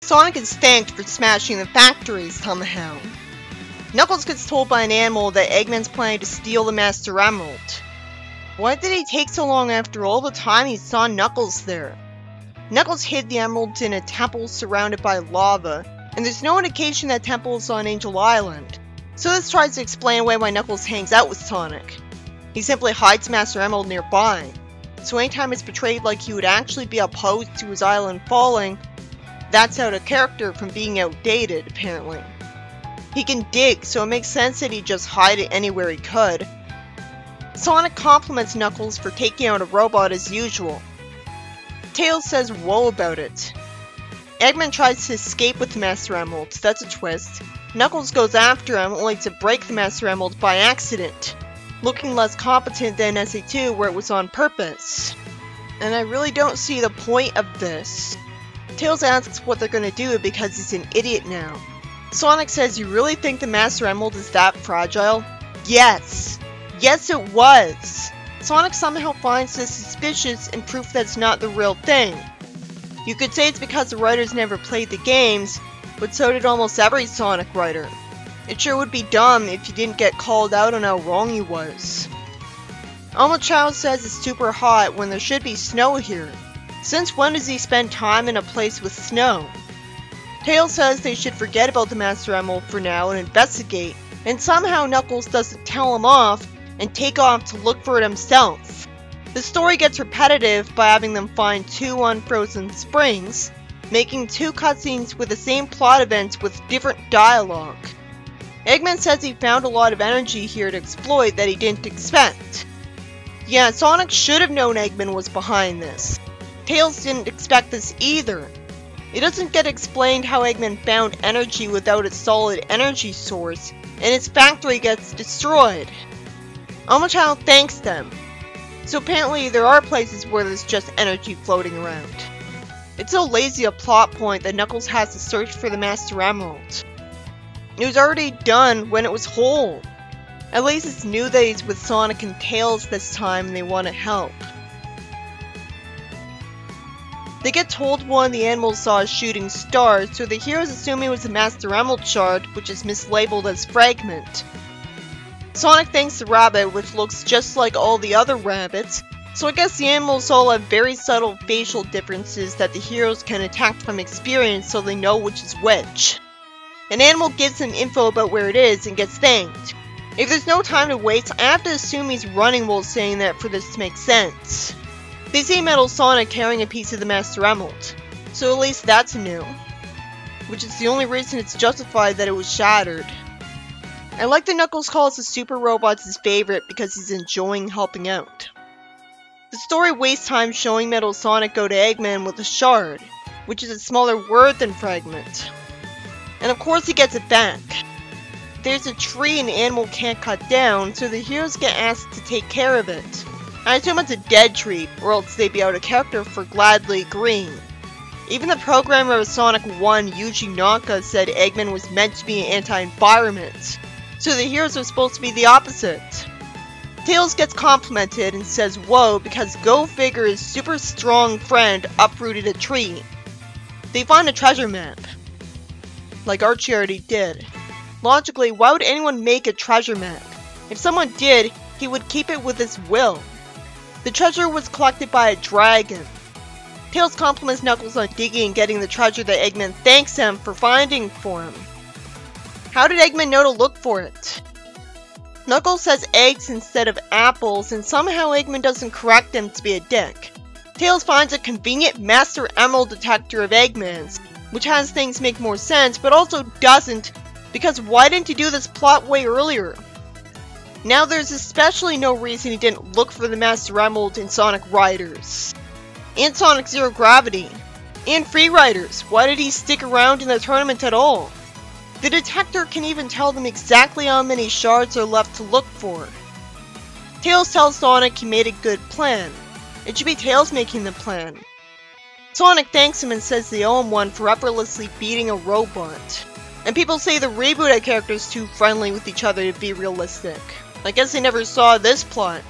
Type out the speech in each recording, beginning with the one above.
Sonic is thanked for smashing the factory somehow. Knuckles gets told by an animal that Eggman's planning to steal the Master Emerald. Why did he take so long after all the time he saw Knuckles there? Knuckles hid the emeralds in a temple surrounded by lava, and there's no indication that temple is on Angel Island. So this tries to explain away why Knuckles hangs out with Sonic. He simply hides Master Emerald nearby, so anytime it's portrayed like he would actually be opposed to his island falling, that's out of character from being outdated, apparently. He can dig, so it makes sense that he'd just hide it anywhere he could. Sonic compliments Knuckles for taking out a robot as usual. Tails says whoa about it. Eggman tries to escape with the Master Emerald, that's a twist. Knuckles goes after him only to break the Master Emerald by accident, looking less competent than SA2 where it was on purpose. And I really don't see the point of this. Tails asks what they're gonna do because he's an idiot now. Sonic says, "You really think the Master Emerald is that fragile?" Yes! Yes it was! Sonic somehow finds this suspicious and proof that it's not the real thing. You could say it's because the writers never played the games, but so did almost every Sonic writer. It sure would be dumb if you didn't get called out on how wrong he was. Omochao says it's super hot when there should be snow here. Since when does he spend time in a place with snow? Tails says they should forget about the Master Emerald for now and investigate, and somehow Knuckles doesn't tell him off and take off to look for it himself. The story gets repetitive by having them find 2 unfrozen springs, making 2 cutscenes with the same plot events with different dialogue. Eggman says he found a lot of energy here to exploit that he didn't expect. Yeah, Sonic should have known Eggman was behind this. Tails didn't expect this either. It doesn't get explained how Eggman found energy without a solid energy source, and his factory gets destroyed. Omochao thanks them. So apparently there are places where there's just energy floating around. It's so lazy a plot point that Knuckles has to search for the Master Emerald. It was already done when it was whole. At least it's new that he's with Sonic and Tails this time and they want to help. They get told one of the animals saw a shooting star, so the heroes assume it was the Master Emerald shard, which is mislabeled as Fragment. Sonic thanks the rabbit, which looks just like all the other rabbits, so I guess the animals all have very subtle facial differences that the heroes can detect from experience so they know which is which. An animal gives them info about where it is and gets thanked. If there's no time to wait, I have to assume he's running while saying that for this to make sense. They see Metal Sonic carrying a piece of the Master Emerald, so at least that's new. Which is the only reason it's justified that it was shattered. I like that Knuckles calls the Super Robots his favorite because he's enjoying helping out. The story wastes time showing Metal Sonic go to Eggman with a shard, which is a smaller word than Fragment. And of course he gets it back. There's a tree an animal can't cut down, so the heroes get asked to take care of it. I assume it's a dead tree, or else they'd be out of character for gladly agreeing. Even the programmer of Sonic 1, Yuji Naka, said Eggman was meant to be an anti-environment, so the heroes are supposed to be the opposite. Tails gets complimented and says whoa because Go Figure's super strong friend uprooted a tree. They find a treasure map, like Archie already did. Logically, why would anyone make a treasure map? If someone did, he would keep it with his will. The treasure was collected by a dragon. Tails compliments Knuckles on digging and getting the treasure that Eggman thanks him for finding for him. How did Eggman know to look for it? Knuckles says eggs instead of apples, and somehow Eggman doesn't correct him to be a dick. Tails finds a convenient Master Emerald detector of Eggman's, which has things make more sense, but also doesn't, because why didn't you do this plot way earlier? Now there's especially no reason he didn't look for the Master Emerald in Sonic Riders, and Sonic Zero Gravity, and Free Riders. Why did he stick around in the tournament at all? The detector can even tell them exactly how many shards are left to look for. Tails tells Sonic he made a good plan. It should be Tails making the plan. Sonic thanks him and says they owe him one for effortlessly beating a robot. And people say the reboot had characters too friendly with each other to be realistic. I guess they never saw this plot,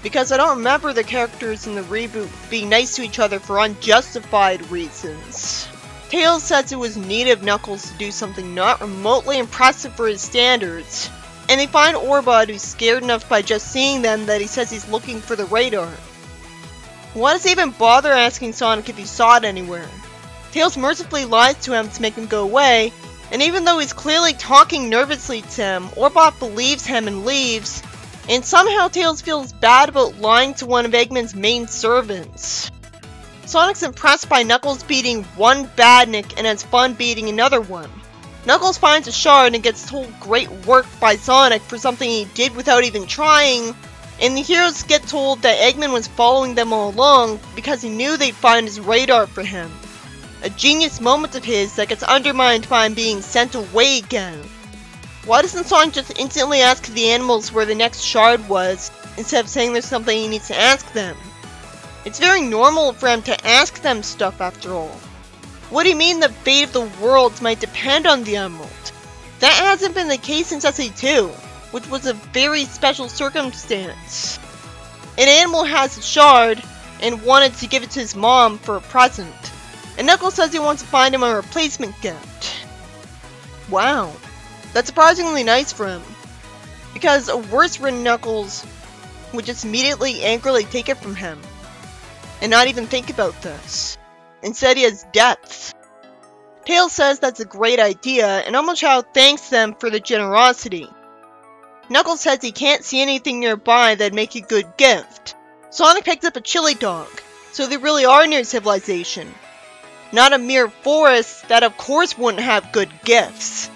because I don't remember the characters in the reboot being nice to each other for unjustified reasons. Tails says it was neat of Knuckles to do something not remotely impressive for his standards, and they find Orbot, who's scared enough by just seeing them that he says he's looking for the radar. Why does he even bother asking Sonic if he saw it anywhere? Tails mercifully lies to him to make him go away, and even though he's clearly talking nervously to him, Orbot believes him and leaves, and somehow Tails feels bad about lying to one of Eggman's main servants. Sonic's impressed by Knuckles beating one badnik and has fun beating another one. Knuckles finds a shard and gets told great work by Sonic for something he did without even trying, and the heroes get told that Eggman was following them all along because he knew they'd find his radar for him. A genius moment of his that gets undermined by him being sent away again. Why doesn't Sonic just instantly ask the animals where the next shard was, instead of saying there's something he needs to ask them? It's very normal for him to ask them stuff after all. What do you mean the fate of the worlds might depend on the emerald? That hasn't been the case since SA2, which was a very special circumstance. An animal has a shard, and wanted to give it to his mom for a present, and Knuckles says he wants to find him a replacement gift. Wow, that's surprisingly nice for him, because a worse-written Knuckles would just immediately angrily take it from him, and not even think about this. Instead, he has depth. Tails says that's a great idea, and Omochao thanks them for the generosity. Knuckles says he can't see anything nearby that'd make a good gift. Sonic picks up a chili dog, so they really are near civilization. Not a mere forest that of course wouldn't have good gifts.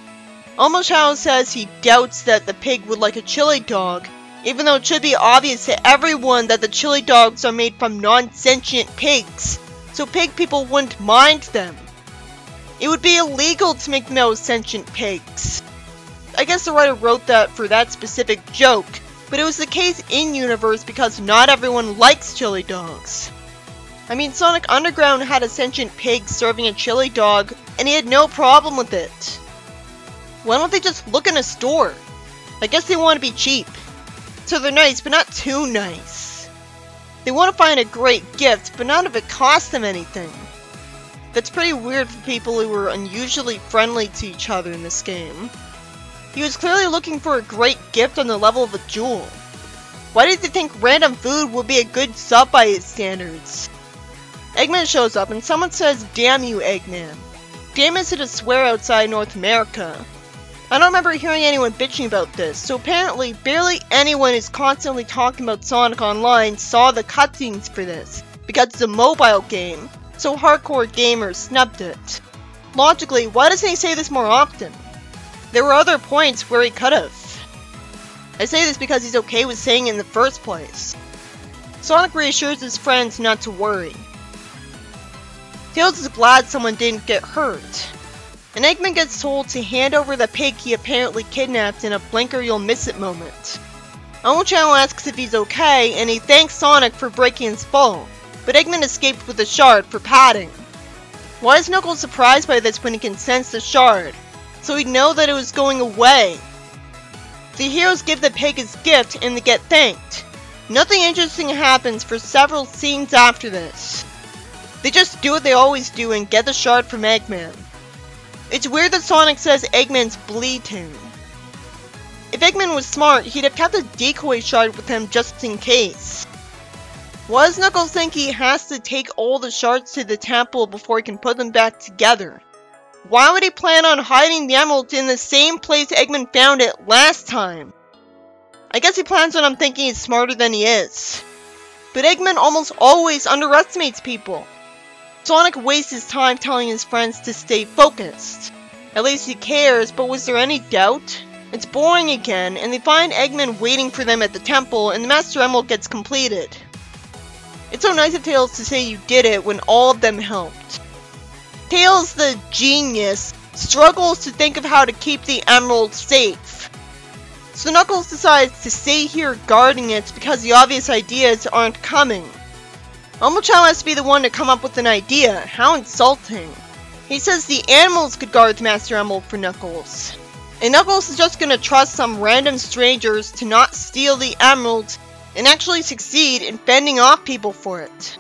Omochao says he doubts that the pig would like a chili dog, even though it should be obvious to everyone that the chili dogs are made from non-sentient pigs, so pig people wouldn't mind them. It would be illegal to make them out of sentient pigs. I guess the writer wrote that for that specific joke, but it was the case in-universe because not everyone likes chili dogs. I mean, Sonic Underground had a sentient pig serving a chili dog, and he had no problem with it. Why don't they just look in a store? I guess they want to be cheap. So they're nice, but not too nice. They want to find a great gift, but not if it costs them anything. That's pretty weird for people who were unusually friendly to each other in this game. He was clearly looking for a great gift on the level of a jewel. Why did they think random food would be a good sub by his standards? Eggman shows up and someone says, "Damn you, Eggman." Damn is a swear outside North America. I don't remember hearing anyone bitching about this, so apparently barely anyone who's constantly talking about Sonic Online saw the cutscenes for this, because it's a mobile game, so hardcore gamers snubbed it. Logically, why doesn't he say this more often? There were other points where he could've. I say this because he's okay with saying it in the first place. Sonic reassures his friends not to worry. Tails is glad someone didn't get hurt. And Eggman gets told to hand over the pig he apparently kidnapped in a blink or you'll miss it moment. Omochao asks if he's okay, and he thanks Sonic for breaking his fall, but Eggman escaped with the shard for padding. Why is Knuckles surprised by this when he can sense the shard? So he'd know that it was going away. The heroes give the pig his gift and they get thanked. Nothing interesting happens for several scenes after this. They just do what they always do and get the shard from Eggman. It's weird that Sonic says Eggman's bleeding. If Eggman was smart, he'd have kept a decoy shard with him just in case. Why does Knuckles think he has to take all the shards to the temple before he can put them back together? Why would he plan on hiding the emerald in the same place Eggman found it last time? I guess he plans on him thinking he's smarter than he is. But Eggman almost always underestimates people. Sonic wastes his time telling his friends to stay focused. At least he cares, but was there any doubt? It's boring again, and they find Eggman waiting for them at the temple, and the Master Emerald gets completed. It's so nice of Tails to say you did it when all of them helped. Tails, the genius, struggles to think of how to keep the emerald safe. So Knuckles decides to stay here guarding it because the obvious ideas aren't coming. Omochao has to be the one to come up with an idea. How insulting. He says the animals could guard the Master Emerald for Knuckles. And Knuckles is just gonna trust some random strangers to not steal the emerald and actually succeed in fending off people for it.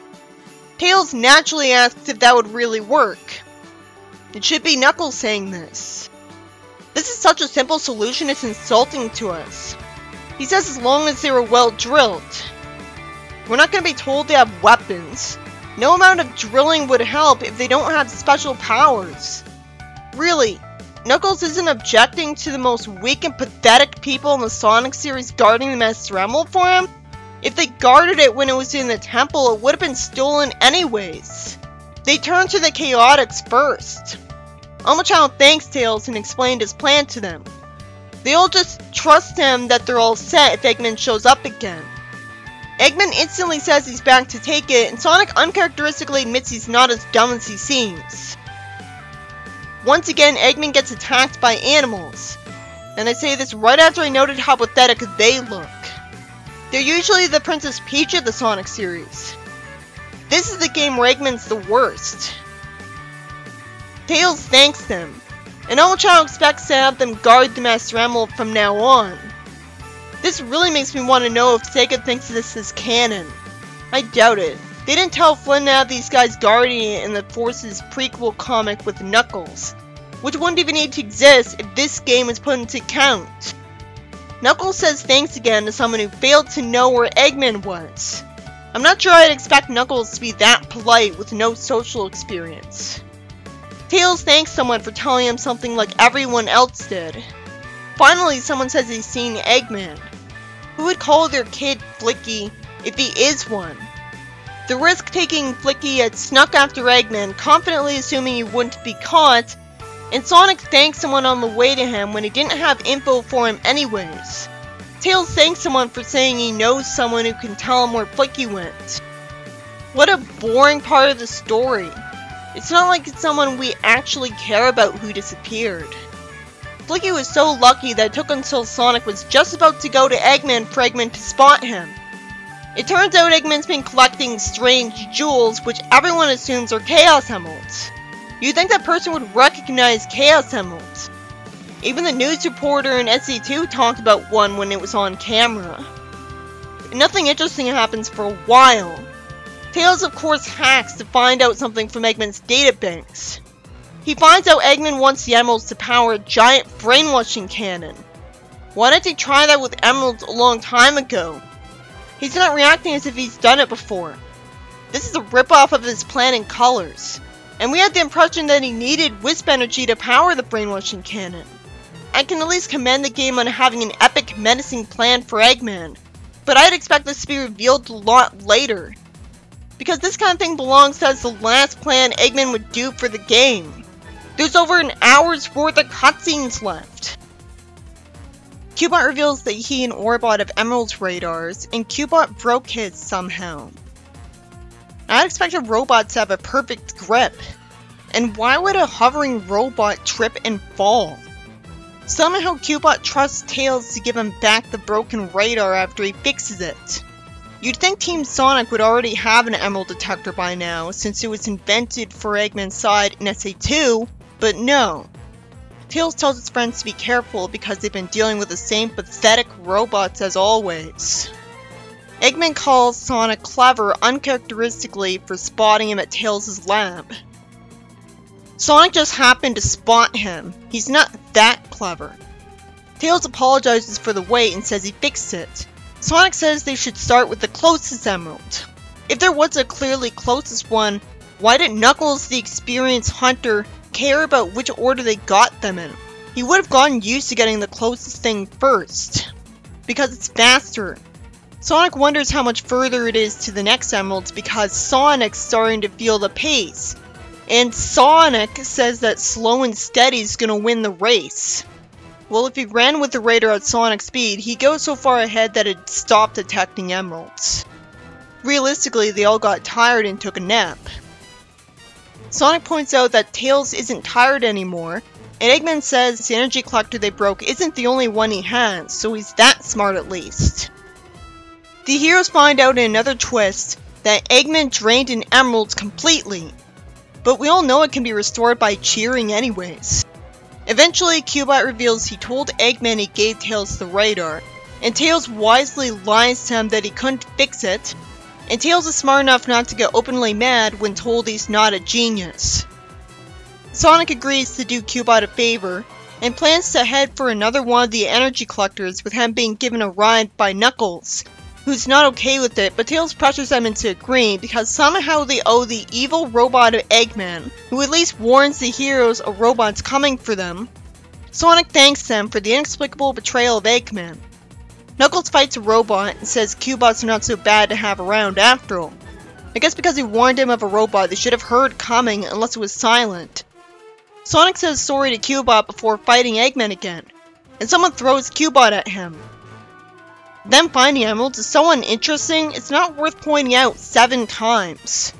Tails naturally asks if that would really work. It should be Knuckles saying this. This is such a simple solution, it's insulting to us. He says as long as they were well drilled. We're not going to be told they have weapons. No amount of drilling would help if they don't have special powers. Really, Knuckles isn't objecting to the most weak and pathetic people in the Sonic series guarding the Master Emerald for him? If they guarded it when it was in the temple, it would have been stolen anyways. They turned to the Chaotix first. Omochao thanks Tails and explained his plan to them. They all just trust him that they're all set if Eggman shows up again. Eggman instantly says he's back to take it, and Sonic uncharacteristically admits he's not as dumb as he seems. Once again, Eggman gets attacked by animals. And I say this right after I noted how pathetic they look. They're usually the Princess Peach of the Sonic series. This is the game where Eggman's the worst. Tails thanks them, and Omochao expects to have them guard the Master Emerald from now on. This really makes me want to know if Sega thinks this is canon. I doubt it. They didn't tell Flynn to have these guys guarding it in the Forces prequel comic with Knuckles, which wouldn't even need to exist if this game is put into account. Knuckles says thanks again to someone who failed to know where Eggman was. I'm not sure I'd expect Knuckles to be that polite with no social experience. Tails thanks someone for telling him something like everyone else did. Finally, someone says he's seen Eggman. Who would call their kid Flicky if he is one? The risk-taking Flicky had snuck after Eggman, confidently assuming he wouldn't be caught, and Sonic thanks someone on the way to him when he didn't have info for him anyways. Tails thanks someone for saying he knows someone who can tell him where Flicky went. What a boring part of the story. It's not like it's someone we actually care about who disappeared. Flicky was so lucky that it took until Sonic was just about to go to Eggman for Eggman to spot him. It turns out Eggman's been collecting strange jewels, which everyone assumes are Chaos Emeralds. You'd think that person would recognize Chaos Emeralds. Even the news reporter in SC2 talked about one when it was on camera. Nothing interesting happens for a while. Tails of course hacks to find out something from Eggman's databanks. He finds out Eggman wants the emeralds to power a giant brainwashing cannon. Why didn't he try that with emeralds a long time ago? He's not reacting as if he's done it before. This is a ripoff of his plan in colors. And we had the impression that he needed Wisp Energy to power the brainwashing cannon. I can at least commend the game on having an epic menacing plan for Eggman, but I'd expect this to be revealed a lot later. Because this kind of thing belongs as the last plan Eggman would do for the game. There's over an hour's worth of cutscenes left. Cubot reveals that he and Orbot have Emerald's radars, and Cubot broke his somehow. I'd expect a robot to have a perfect grip. And why would a hovering robot trip and fall? Somehow Cubot trusts Tails to give him back the broken radar after he fixes it. You'd think Team Sonic would already have an Emerald detector by now, since it was invented for Eggman's side in SA2, but no. Tails tells his friends to be careful because they've been dealing with the same pathetic robots as always. Eggman calls Sonic clever uncharacteristically for spotting him at Tails' lab. Sonic just happened to spot him. He's not that clever. Tails apologizes for the wait and says he fixed it. Sonic says they should start with the closest emerald. If there was a clearly closest one, why didn't Knuckles, the experienced hunter, care about which order they got them in? He would have gotten used to getting the closest thing first, because it's faster. Sonic wonders how much further it is to the next emeralds because Sonic's starting to feel the pace. And Sonic says that slow and steady is gonna win the race. Well, if he ran with the radar at Sonic speed, he goes so far ahead that it stopped detecting emeralds. Realistically, they all got tired and took a nap. Sonic points out that Tails isn't tired anymore, and Eggman says the energy collector they broke isn't the only one he has, so he's that smart at least. The heroes find out in another twist that Eggman drained an emeralds completely, but we all know it can be restored by cheering anyways. Eventually, Cubot reveals he told Eggman he gave Tails the radar, and Tails wisely lies to him that he couldn't fix it, and Tails is smart enough not to get openly mad when told he's not a genius. Sonic agrees to do Cubot a favor, and plans to head for another one of the energy collectors with him being given a ride by Knuckles, who's not okay with it, but Tails pressures them into agreeing because somehow they owe the evil robot of Eggman, who at least warns the heroes a robot's coming for them. Sonic thanks them for the inexplicable betrayal of Eggman. Knuckles fights a robot and says Cubots are not so bad to have around after all. I guess because he warned him of a robot they should have heard coming unless it was silent. Sonic says sorry to Cubot before fighting Eggman again, and someone throws Cubot at him. Them finding emeralds is so uninteresting, it's not worth pointing out 7 times.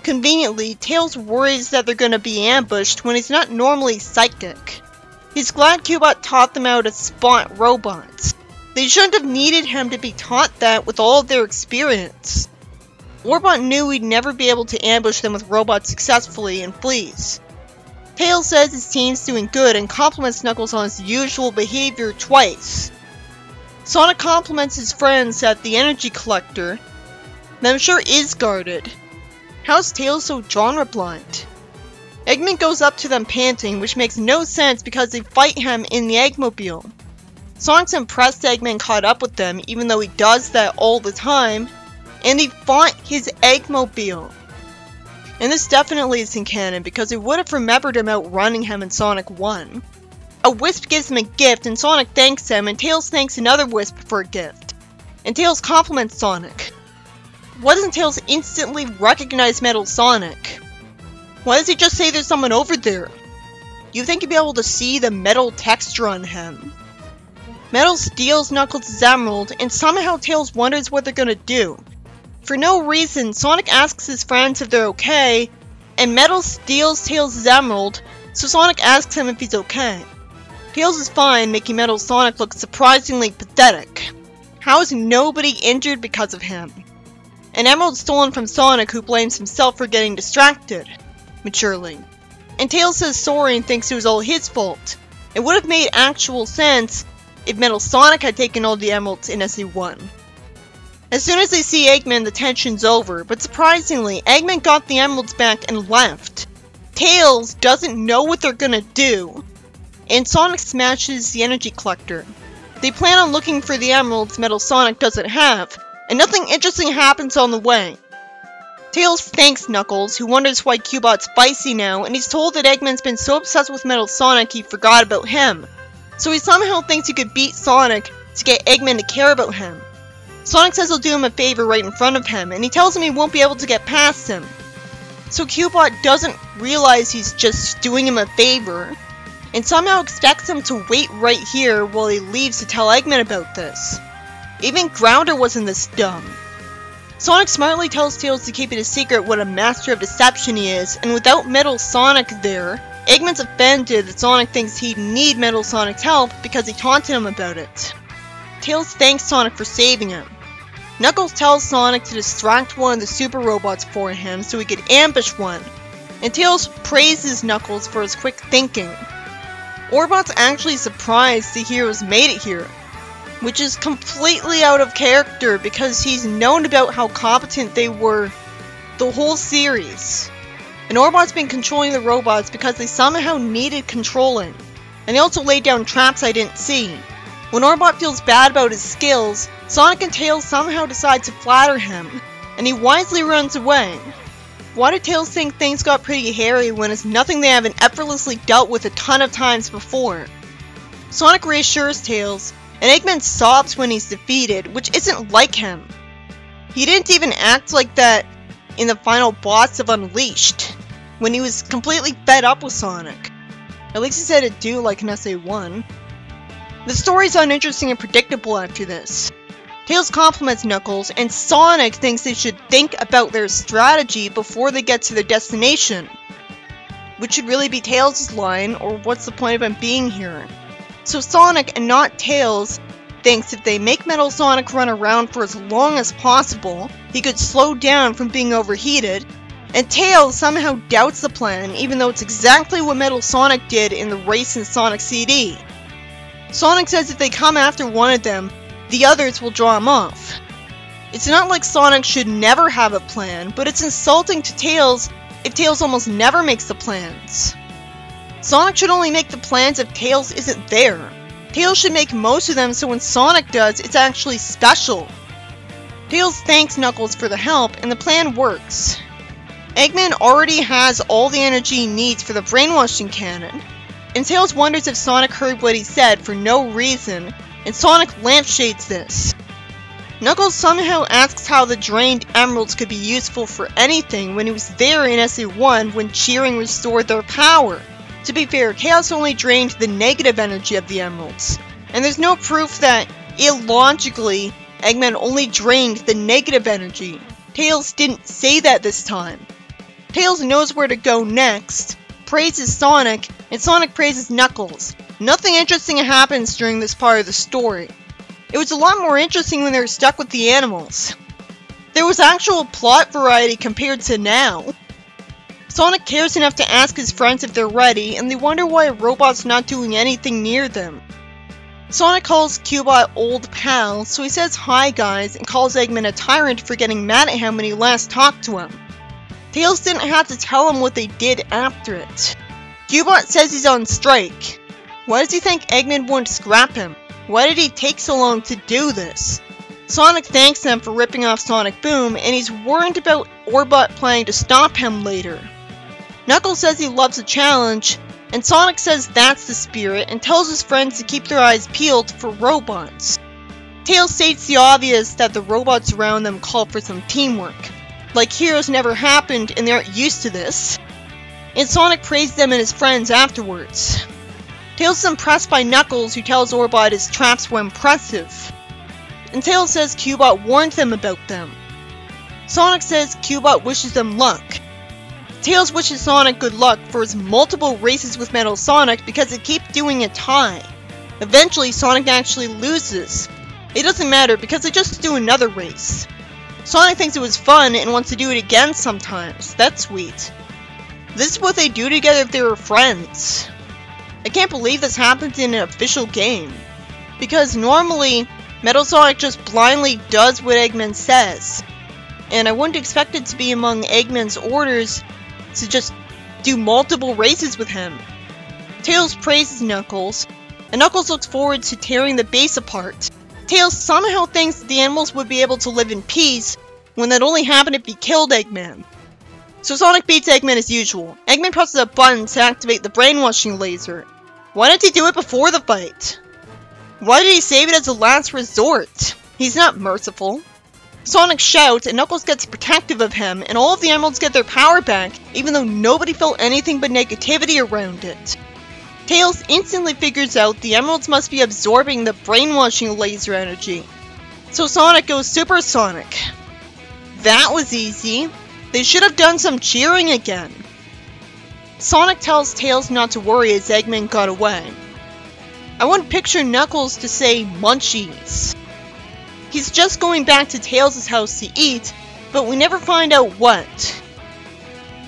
Conveniently, Tails worries that they're gonna be ambushed when he's not normally psychic. He's glad Cubot taught them how to spot robots. They shouldn't have needed him to be taught that with all of their experience. Orbot knew he'd never be able to ambush them with robots successfully and flees. Tails says his team's doing good and compliments Knuckles on his usual behavior twice. Sonic compliments his friends at the energy collector that I'm sure is guarded. How's Tails so genre blind? Eggman goes up to them panting, which makes no sense because they fight him in the Eggmobile. Sonic's impressed Eggman caught up with them even though he does that all the time, and he fought his Eggmobile. And this definitely isn't canon because he would have remembered him outrunning him in Sonic 1. A Wisp gives him a gift and Sonic thanks him, and Tails thanks another Wisp for a gift. And Tails compliments Sonic. Why doesn't Tails instantly recognize Metal Sonic? Why does he just say there's someone over there? You think he'd be able to see the metal texture on him? Metal steals Knuckles' emerald, and somehow Tails wonders what they're gonna do. For no reason, Sonic asks his friends if they're okay, and Metal steals Tails' emerald, so Sonic asks him if he's okay. Tails is fine, making Metal Sonic look surprisingly pathetic. How is nobody injured because of him? An emerald stolen from Sonic, who blames himself for getting distracted, maturely. And Tails says sorry and thinks it was all his fault. It would have made actual sense if Metal Sonic had taken all the emeralds in SE1. As soon as they see Eggman, the tension's over, but surprisingly, Eggman got the emeralds back and left. Tails doesn't know what they're gonna do, and Sonic smashes the energy collector. They plan on looking for the emeralds Metal Sonic doesn't have, and nothing interesting happens on the way. Tails thanks Knuckles, who wonders why Cubot's spicy now, and he's told that Eggman's been so obsessed with Metal Sonic he forgot about him. So he somehow thinks he could beat Sonic to get Eggman to care about him. Sonic says he'll do him a favor right in front of him, and he tells him he won't be able to get past him. So Cubot doesn't realize he's just doing him a favor, and somehow expects him to wait right here while he leaves to tell Eggman about this. Even Grounder wasn't this dumb. Sonic smartly tells Tails to keep it a secret what a master of deception he is, and without Metal Sonic there, Eggman's offended that Sonic thinks he'd need Metal Sonic's help because he taunted him about it. Tails thanks Sonic for saving him. Knuckles tells Sonic to distract one of the super robots for him so he could ambush one, and Tails praises Knuckles for his quick thinking. Orbot's actually surprised the heroes made it here, which is completely out of character because he's known about how competent they were the whole series. And Orbot's been controlling the robots because they somehow needed controlling, and they also laid down traps I didn't see. When Orbot feels bad about his skills, Sonic and Tails somehow decide to flatter him, and he wisely runs away. Why did Tails think things got pretty hairy when it's nothing they haven't effortlessly dealt with a ton of times before? Sonic reassures Tails, and Eggman sobs when he's defeated, which isn't like him. He didn't even act like that in the final boss of Unleashed, when he was completely fed up with Sonic. At least he said it'd do like in SA1. The story's uninteresting and predictable after this. Tails compliments Knuckles, and Sonic thinks they should think about their strategy before they get to their destination. Which should really be Tails' line, or what's the point of him being here? So Sonic, and not Tails, thinks if they make Metal Sonic run around for as long as possible, he could slow down from being overheated, and Tails somehow doubts the plan, even though it's exactly what Metal Sonic did in the race in Sonic CD. Sonic says if they come after one of them, the others will draw him off. It's not like Sonic should never have a plan, but it's insulting to Tails if Tails almost never makes the plans. Sonic should only make the plans if Tails isn't there. Tails should make most of them so when Sonic does, it's actually special. Tails thanks Knuckles for the help, and the plan works. Eggman already has all the energy he needs for the brainwashing cannon, and Tails wonders if Sonic heard what he said for no reason, and Sonic lampshades this. Knuckles somehow asks how the drained emeralds could be useful for anything when he was there in SA1 when cheering restored their power. To be fair, Chaos only drained the negative energy of the emeralds, and there's no proof that, illogically, Eggman only drained the negative energy. Tails didn't say that this time. Tails knows where to go next, praises Sonic, and Sonic praises Knuckles. Nothing interesting happens during this part of the story. It was a lot more interesting when they were stuck with the animals. There was actual plot variety compared to now. Sonic cares enough to ask his friends if they're ready, and they wonder why a robot's not doing anything near them. Sonic calls Cubot old pal, so he says hi guys and calls Eggman a tyrant for getting mad at him when he last talked to him. Tails didn't have to tell him what they did after it. Cubot says he's on strike. Why does he think Eggman won't scrap him? Why did he take so long to do this? Sonic thanks them for ripping off Sonic Boom, and he's worried about Orbot planning to stop him later. Knuckles says he loves a challenge, and Sonic says that's the spirit and tells his friends to keep their eyes peeled for robots. Tails states the obvious that the robots around them call for some teamwork. Like heroes never happened and they aren't used to this. And Sonic praises them and his friends afterwards. Tails is impressed by Knuckles, who tells Orbot his traps were impressive. And Tails says Cubot warned them about them. Sonic says Cubot wishes them luck. Tails wishes Sonic good luck for his multiple races with Metal Sonic because they keep doing a tie. Eventually, Sonic actually loses. It doesn't matter because they just do another race. Sonic thinks it was fun and wants to do it again sometimes. That's sweet. This is what they do together if they were friends. I can't believe this happens in an official game. Because normally, Metal Sonic just blindly does what Eggman says. And I wouldn't expect it to be among Eggman's orders to just do multiple races with him. Tails praises Knuckles, and Knuckles looks forward to tearing the base apart. Tails somehow thinks that the animals would be able to live in peace when that only happened if he killed Eggman. So Sonic beats Eggman as usual. Eggman presses a button to activate the brainwashing laser. Why didn't he do it before the fight? Why did he save it as a last resort? He's not merciful. Sonic shouts, and Knuckles gets protective of him, and all of the emeralds get their power back, even though nobody felt anything but negativity around it. Tails instantly figures out the emeralds must be absorbing the brainwashing laser energy. So Sonic goes supersonic. That was easy. They should have done some cheering again. Sonic tells Tails not to worry as Eggman got away. I wouldn't picture Knuckles to say munchies. He's just going back to Tails' house to eat, but we never find out what.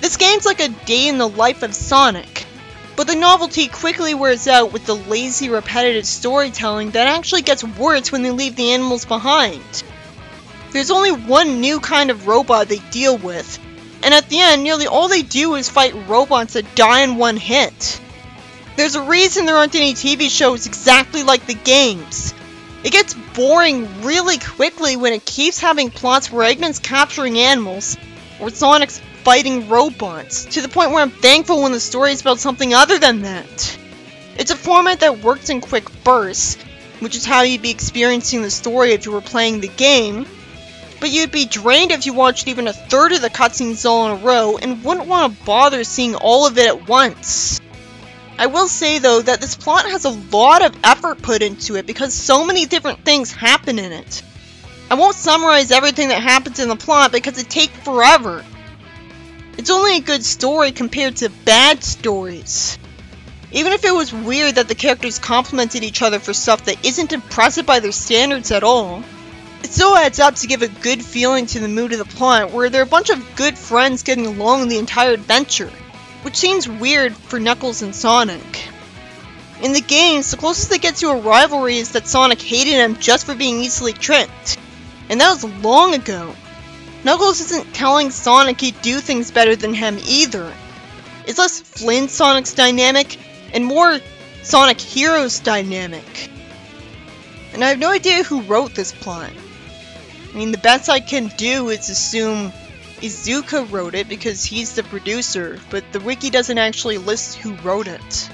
This game's like a day in the life of Sonic, but the novelty quickly wears out with the lazy, repetitive storytelling that actually gets worse when they leave the animals behind. There's only one new kind of robot they deal with, and at the end, nearly all they do is fight robots that die in one hit. There's a reason there aren't any TV shows exactly like the games. It gets boring really quickly when it keeps having plots where Eggman's capturing animals, or Sonic's fighting robots, to the point where I'm thankful when the story is about something other than that. It's a format that works in quick bursts, which is how you'd be experiencing the story if you were playing the game, but you'd be drained if you watched even a third of the cutscenes all in a row and wouldn't want to bother seeing all of it at once. I will say though that this plot has a lot of effort put into it because so many different things happen in it. I won't summarize everything that happens in the plot because it'd take forever. It's only a good story compared to bad stories. Even if it was weird that the characters complimented each other for stuff that isn't impressive by their standards at all, it still adds up to give a good feeling to the mood of the plot where they're a bunch of good friends getting along the entire adventure. Which seems weird for Knuckles and Sonic. In the games, the closest they get to a rivalry is that Sonic hated him just for being easily tricked. And that was long ago. Knuckles isn't telling Sonic he'd do things better than him either. It's less Flynn Sonic's dynamic, and more Sonic Heroes dynamic. And I have no idea who wrote this plot. I mean, the best I can do is assume Iizuka wrote it because he's the producer, but the wiki doesn't actually list who wrote it.